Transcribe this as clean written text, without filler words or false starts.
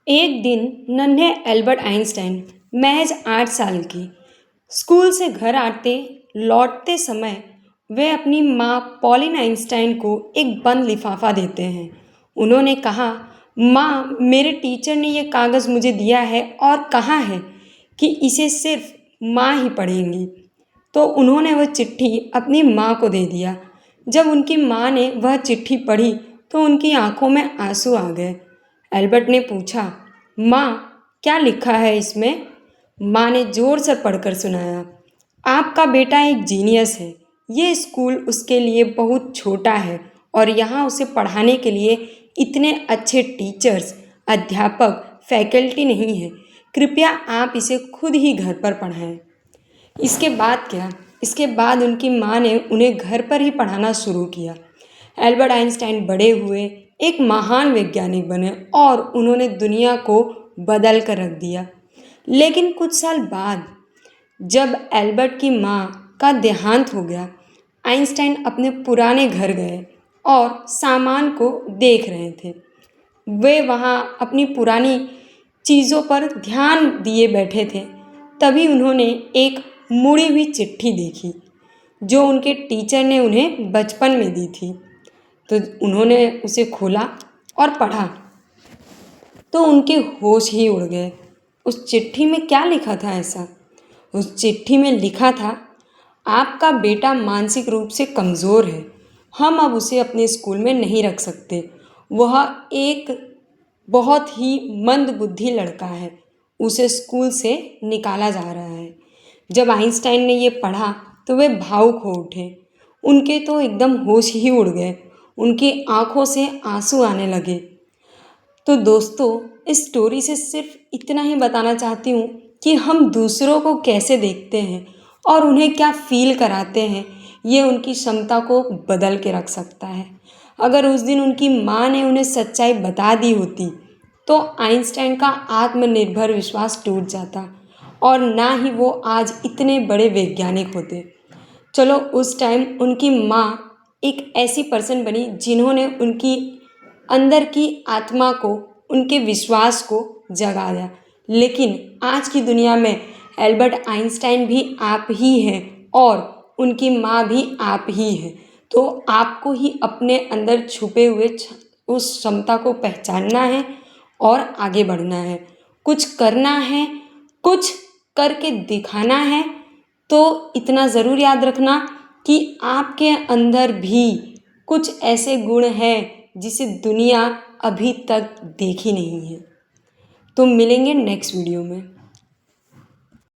एक दिन नन्हे एल्बर्ट आइंस्टाइन महज 8 साल की स्कूल से घर आते लौटते समय वे अपनी माँ पॉलिन आइंस्टाइन को एक बंद लिफाफा देते हैं। उन्होंने कहा, माँ, मेरे टीचर ने यह कागज़ मुझे दिया है और कहा है कि इसे सिर्फ माँ ही पढ़ेंगी। तो उन्होंने वह चिट्ठी अपनी माँ को दे दिया। जब उनकी माँ ने वह चिट्ठी पढ़ी तो उनकी आंखों में आंसू आ गए। एल्बर्ट ने पूछा, माँ, क्या लिखा है इसमें? माँ ने जोर से पढ़कर सुनाया, आपका बेटा एक जीनियस है। ये स्कूल उसके लिए बहुत छोटा है और यहाँ उसे पढ़ाने के लिए इतने अच्छे टीचर्स, अध्यापक, फैकल्टी नहीं है। कृपया आप इसे खुद ही घर पर पढ़ाएं। इसके बाद क्या? इसके बाद उनकी माँ ने उन्हें घर पर ही पढ़ाना शुरू किया। एल्बर्ट आइंस्टाइन बड़े हुए, एक महान वैज्ञानिक बने और उन्होंने दुनिया को बदल कर रख दिया। लेकिन कुछ साल बाद जब एल्बर्ट की माँ का देहांत हो गया, आइंस्टाइन अपने पुराने घर गए और सामान को देख रहे थे। वे वहाँ अपनी पुरानी चीज़ों पर ध्यान दिए बैठे थे। तभी उन्होंने एक मुड़ी हुई चिट्ठी देखी जो उनके टीचर ने उन्हें बचपन में दी थी। तो उन्होंने उसे खोला और पढ़ा तो उनके होश ही उड़ गए। उस चिट्ठी में क्या लिखा था ऐसा? उस चिट्ठी में लिखा था, आपका बेटा मानसिक रूप से कमज़ोर है। हम अब उसे अपने स्कूल में नहीं रख सकते। वह एक बहुत ही मंदबुद्धि लड़का है। उसे स्कूल से निकाला जा रहा है। जब आइंस्टाइन ने ये पढ़ा तो वे भावुक हो उठे। उनके तो एकदम होश ही उड़ गए। उनकी आंखों से आंसू आने लगे। तो दोस्तों, इस स्टोरी से सिर्फ इतना ही बताना चाहती हूँ कि हम दूसरों को कैसे देखते हैं और उन्हें क्या फील कराते हैं, ये उनकी क्षमता को बदल के रख सकता है। अगर उस दिन उनकी माँ ने उन्हें सच्चाई बता दी होती तो आइंस्टाइन का आत्मनिर्भर विश्वास टूट जाता और ना ही वो आज इतने बड़े वैज्ञानिक होते। चलो, उस टाइम उनकी माँ एक ऐसी पर्सन बनी जिन्होंने उनकी अंदर की आत्मा को, उनके विश्वास को जगा दिया। लेकिन आज की दुनिया में एल्बर्ट आइंस्टाइन भी आप ही हैं और उनकी माँ भी आप ही हैं। तो आपको ही अपने अंदर छुपे हुए उस क्षमता को पहचानना है और आगे बढ़ना है, कुछ करना है, कुछ करके दिखाना है। तो इतना ज़रूर याद रखना कि आपके अंदर भी कुछ ऐसे गुण हैं जिसे दुनिया अभी तक देखी नहीं है। तो मिलेंगे नेक्स्ट वीडियो में।